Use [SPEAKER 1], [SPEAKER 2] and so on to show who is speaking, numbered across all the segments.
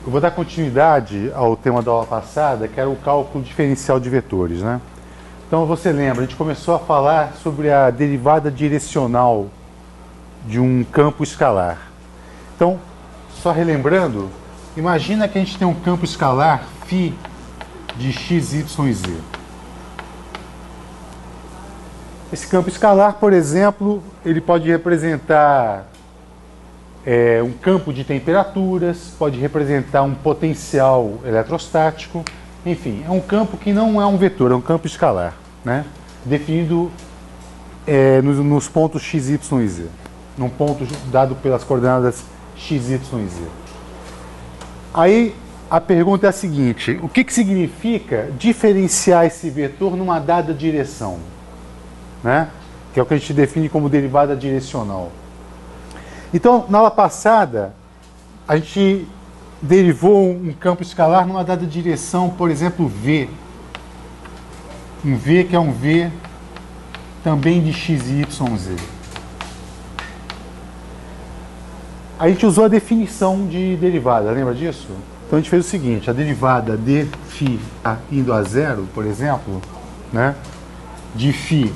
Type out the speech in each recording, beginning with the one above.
[SPEAKER 1] Eu vou dar continuidade ao tema da aula passada, que era o cálculo diferencial de vetores, né? Então você lembra, a gente começou a falar sobre a derivada direcional de um campo escalar. Então, só relembrando, imagina que a gente tem um campo escalar φ de x, y e z. Esse campo escalar, por exemplo, ele pode representar um campo de temperaturas, pode representar um potencial eletrostático, enfim, é um campo que não é um vetor, é um campo escalar, né? Definido nos pontos x, y e z, num ponto dado pelas coordenadas x, y e z. Aí a pergunta é a seguinte: o que significa diferenciar esse vetor numa dada direção, né? Que é o que a gente define como derivada direcional. Então, na aula passada, a gente derivou um campo escalar numa dada direção, por exemplo, V. Um V que é um V também de x, y, z. A gente usou a definição de derivada, lembra disso? Então a gente fez o seguinte: a derivada de φ indo a zero, por exemplo, né, de φ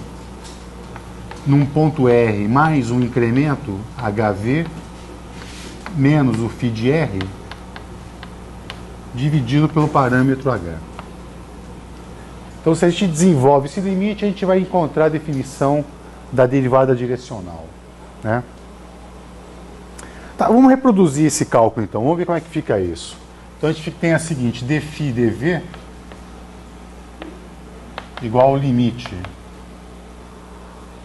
[SPEAKER 1] num ponto R mais um incremento HV menos o φ de R dividido pelo parâmetro H. Então, se a gente desenvolve esse limite, a gente vai encontrar a definição da derivada direcional, né? Tá, vamos reproduzir esse cálculo então, vamos ver como é que fica isso. Então a gente tem a seguinte: dφ dv igual ao limite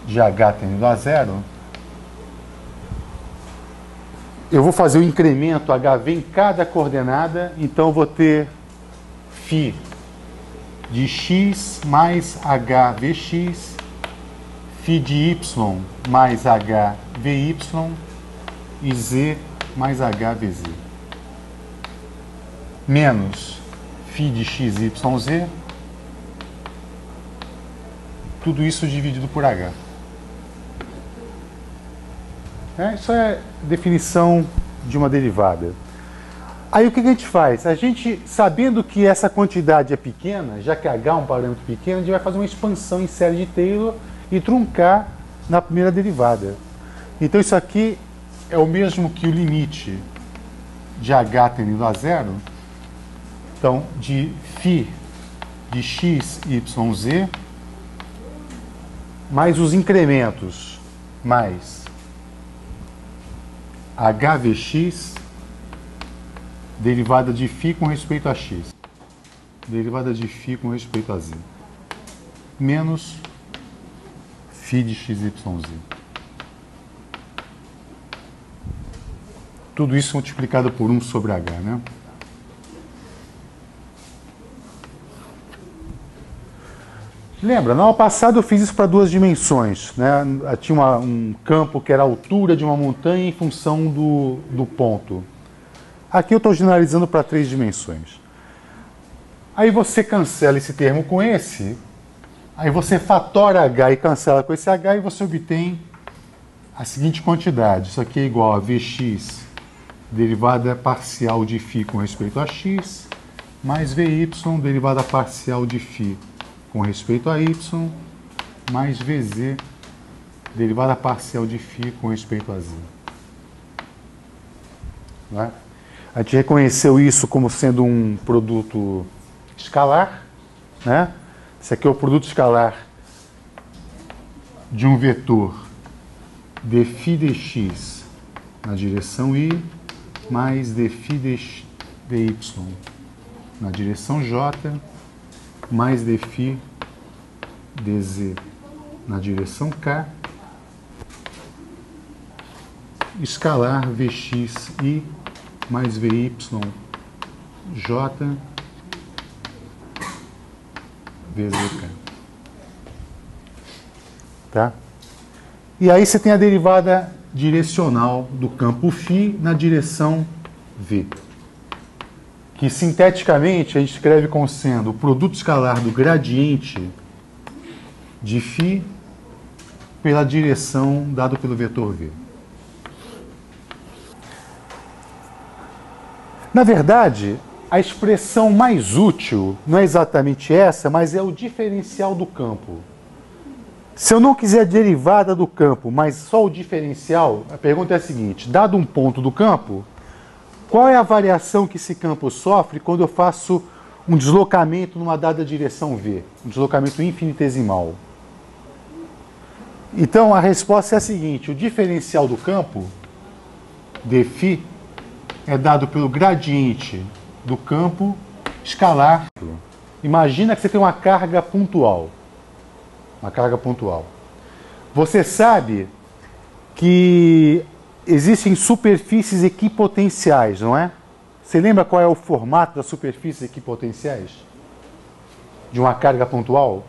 [SPEAKER 1] de H tendendo a zero. Eu vou fazer o incremento HV em cada coordenada, então eu vou ter φ de x mais HVx, φ de y mais HVy e z mais HVz, menos φ de x, y, z, tudo isso dividido por H. Isso é definição de uma derivada. Aí o que a gente faz? A gente, sabendo que essa quantidade é pequena, já que H é um parâmetro pequeno, a gente vai fazer uma expansão em série de Taylor e truncar na primeira derivada. Então isso aqui é o mesmo que o limite de H tendendo a zero. Então, de φ de x, y, z, mais os incrementos, mais HVx, derivada de φ com respeito a x, derivada de φ com respeito a z, menos φ de x, y, z. Tudo isso multiplicado por 1 sobre H, né? Lembra, na aula passada eu fiz isso para duas dimensões, né? Tinha um campo que era a altura de uma montanha em função do ponto. Aqui eu estou generalizando para 3 dimensões. Aí você cancela esse termo com esse, aí você fatora H e cancela com esse H e você obtém a seguinte quantidade. Isso aqui é igual a Vx, derivada parcial de φ com respeito a x, mais Vy, derivada parcial de φ com respeito a y, mais Vz, derivada parcial de φ com respeito a z. Não é? A gente reconheceu isso como sendo um produto escalar, né? Esse aqui é o produto escalar de um vetor dφ dx na direção y, mais dφ dy na direção j, mais dφ dz na direção k, escalar vxi mais vyj vzk. Tá? E aí você tem a derivada direcional do campo φ na direção v, que sinteticamente a gente escreve como sendo o produto escalar do gradiente de φ pela direção dado pelo vetor v. Na verdade, a expressão mais útil não é exatamente essa, mas é o diferencial do campo. Se eu não quiser a derivada do campo, mas só o diferencial, a pergunta é a seguinte: dado um ponto do campo, qual é a variação que esse campo sofre quando eu faço um deslocamento numa dada direção v, um deslocamento infinitesimal? Então a resposta é a seguinte: o diferencial do campo, dφ, é dado pelo gradiente do campo escalar. Imagina que você tem uma carga pontual. Uma carga pontual. Você sabe que existem superfícies equipotenciais, não é? Você lembra qual é o formato das superfícies equipotenciais? De uma carga pontual?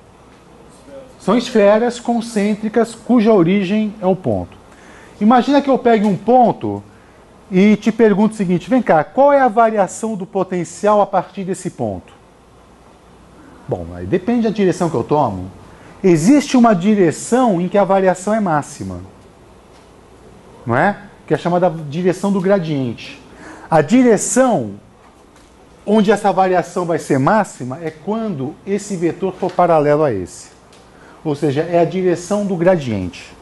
[SPEAKER 1] São esferas concêntricas cuja origem é o ponto. Imagina que eu pegue um ponto e te pergunto o seguinte: vem cá, qual é a variação do potencial a partir desse ponto? Bom, aí depende da direção que eu tomo. Existe uma direção em que a variação é máxima, não é? Que é chamada direção do gradiente. A direção onde essa variação vai ser máxima é quando esse vetor for paralelo a esse. Ou seja, é a direção do gradiente.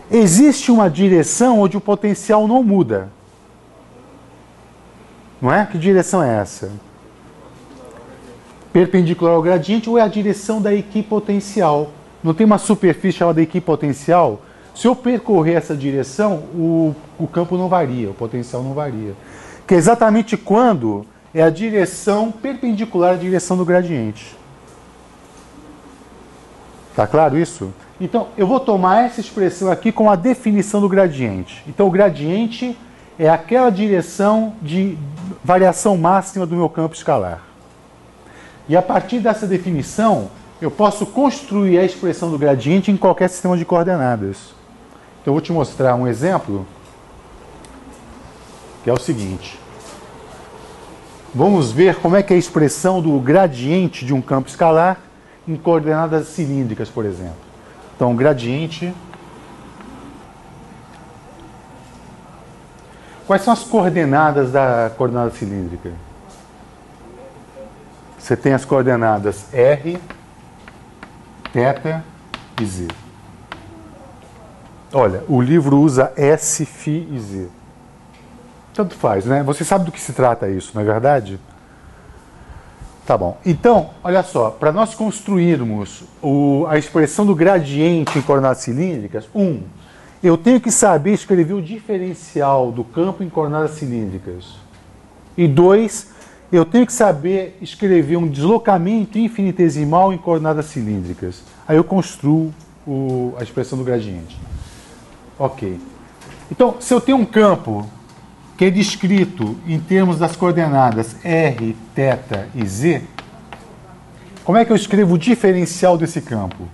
[SPEAKER 1] Existe uma direção onde o potencial não muda. Não é? Que direção é essa? Perpendicular ao gradiente ou é a direção da equipotencial? Não tem uma superfície chamada equipotencial? Se eu percorrer essa direção, o campo não varia, o potencial não varia. Que é exatamente quando é a direção perpendicular à direção do gradiente. Está claro isso? Então, eu vou tomar essa expressão aqui com a definição do gradiente. Então, o gradiente é aquela direção de variação máxima do meu campo escalar. E a partir dessa definição, eu posso construir a expressão do gradiente em qualquer sistema de coordenadas. Então, eu vou te mostrar um exemplo, que é o seguinte. Vamos ver como é que é a expressão do gradiente de um campo escalar em coordenadas cilíndricas, por exemplo. Então, gradiente. Quais são as coordenadas da coordenada cilíndrica? Você tem as coordenadas R, θ e Z. Olha, o livro usa S, φ e Z. Tanto faz, né? Você sabe do que se trata isso, não é verdade? Tá bom. Então, olha só, para nós construirmos a expressão do gradiente em coordenadas cilíndricas, eu tenho que saber escrever o diferencial do campo em coordenadas cilíndricas. E 2, eu tenho que saber escrever um deslocamento infinitesimal em coordenadas cilíndricas. Aí eu construo a expressão do gradiente. Ok. Então, se eu tenho um campo que é descrito em termos das coordenadas R, θ e Z, como é que eu escrevo o diferencial desse campo?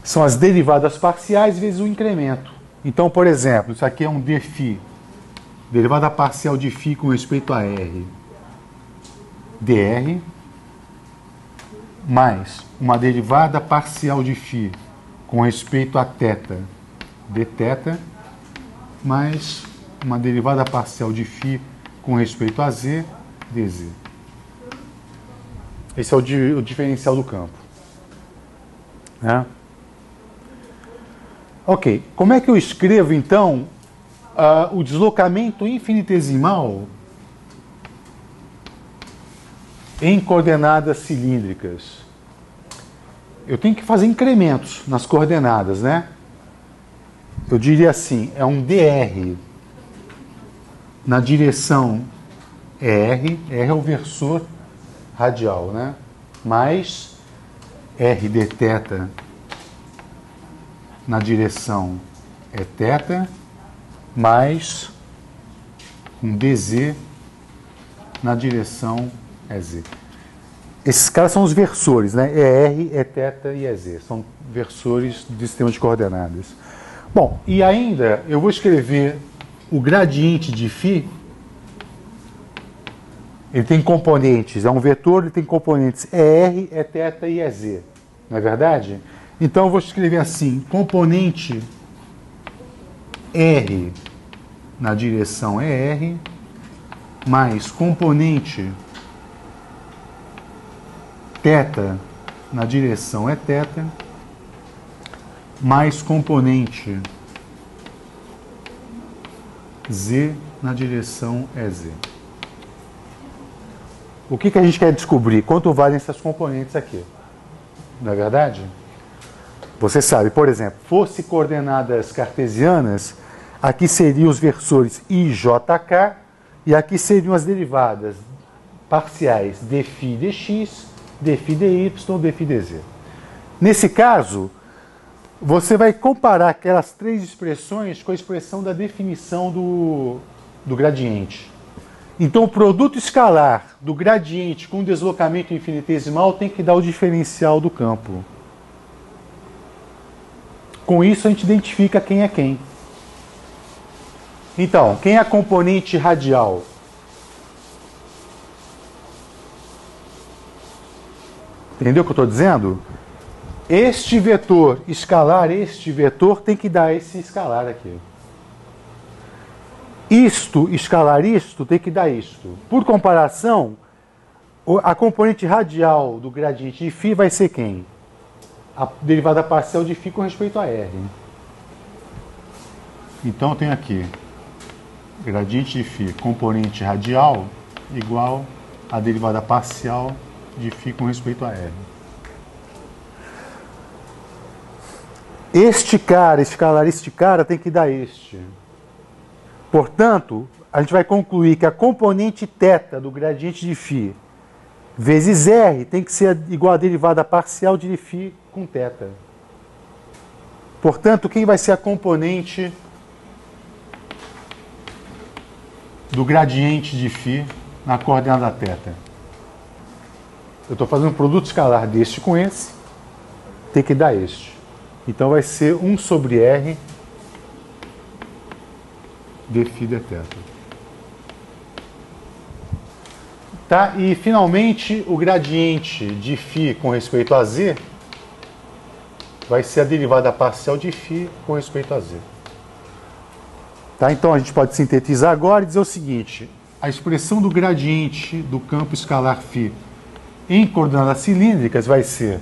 [SPEAKER 1] São as derivadas parciais vezes o incremento. Então, por exemplo, isso aqui é um dφ, derivada parcial de φ com respeito a R, dr, mais uma derivada parcial de φ com respeito a θ, dθ, mais uma derivada parcial de φ com respeito a z, dz. Esse é o diferencial do campo. Né? Ok, como é que eu escrevo, então, o deslocamento infinitesimal em coordenadas cilíndricas? Eu tenho que fazer incrementos nas coordenadas, né? Eu diria assim, é um dr na direção R é o versor radial, né? Mais R dθ na direção é θ, mais um dz na direção é z. Esses caras são os versores, né? É R, é θ e é z. São versores do sistema de coordenadas. Bom, e ainda eu vou escrever o gradiente de φ, ele tem componentes, é um vetor, ele tem componentes R, é θ e é Z, não é verdade? Então eu vou escrever assim, componente R na direção é R, mais componente θ na direção é θ, mais componente Z na direção é Z. O que a gente quer descobrir? Quanto valem essas componentes aqui? Não é verdade? Você sabe, por exemplo, fosse coordenadas cartesianas, aqui seriam os versores I, J, K, e aqui seriam as derivadas parciais dφ dx, dφ dy, dφ dz. Nesse caso, você vai comparar aquelas três expressões com a expressão da definição do gradiente. Então, o produto escalar do gradiente com deslocamento infinitesimal tem que dar o diferencial do campo. Com isso, a gente identifica quem é quem. Então, quem é a componente radial? Entendeu o que eu estou dizendo? Este vetor escalar, este vetor tem que dar esse escalar aqui. Isto escalar isto tem que dar isto. Por comparação, a componente radial do gradiente de φ vai ser quem? A derivada parcial de φ com respeito a R. Então eu tenho aqui gradiente de φ, componente radial, igual a derivada parcial de φ com respeito a R. Este cara, escalar este cara, tem que dar este. Portanto, a gente vai concluir que a componente θ do gradiente de φ vezes R tem que ser igual à derivada parcial de φ com θ. Portanto, quem vai ser a componente do gradiente de φ na coordenada θ? Eu estou fazendo um produto escalar deste com esse, tem que dar este. Então vai ser 1 sobre R dφ dθ. Tá? E finalmente o gradiente de φ com respeito a Z vai ser a derivada parcial de φ com respeito a Z. Tá? Então a gente pode sintetizar agora e dizer o seguinte: a expressão do gradiente do campo escalar φ em coordenadas cilíndricas vai ser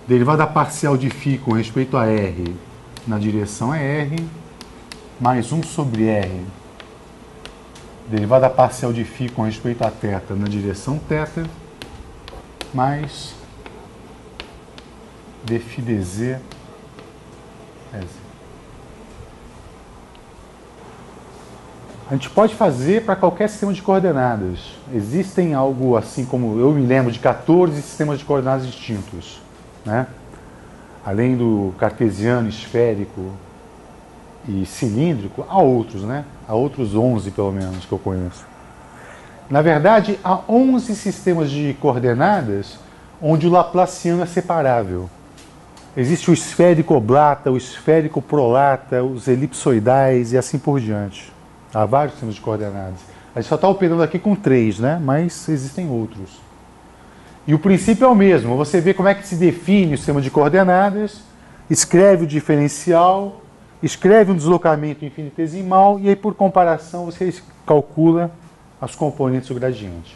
[SPEAKER 1] derivada parcial de φ com respeito a R na direção é R, mais 1 sobre R, derivada parcial de φ com respeito a θ na direção θ, mais dφ dz é Z. A gente pode fazer para qualquer sistema de coordenadas. Existem algo assim como, eu me lembro de 14 sistemas de coordenadas distintos, né? Além do cartesiano, esférico e cilíndrico, há outros, né? Há outros 11, pelo menos, que eu conheço. Na verdade, há 11 sistemas de coordenadas onde o laplaciano é separável. Existe o esférico oblata, o esférico prolata, os elipsoidais e assim por diante. Há vários sistemas de coordenadas. A gente só está operando aqui com 3, né? Mas existem outros. E o princípio é o mesmo. Você vê como é que se define o sistema de coordenadas, escreve o diferencial, escreve um deslocamento infinitesimal e aí, por comparação, você calcula as componentes do gradiente.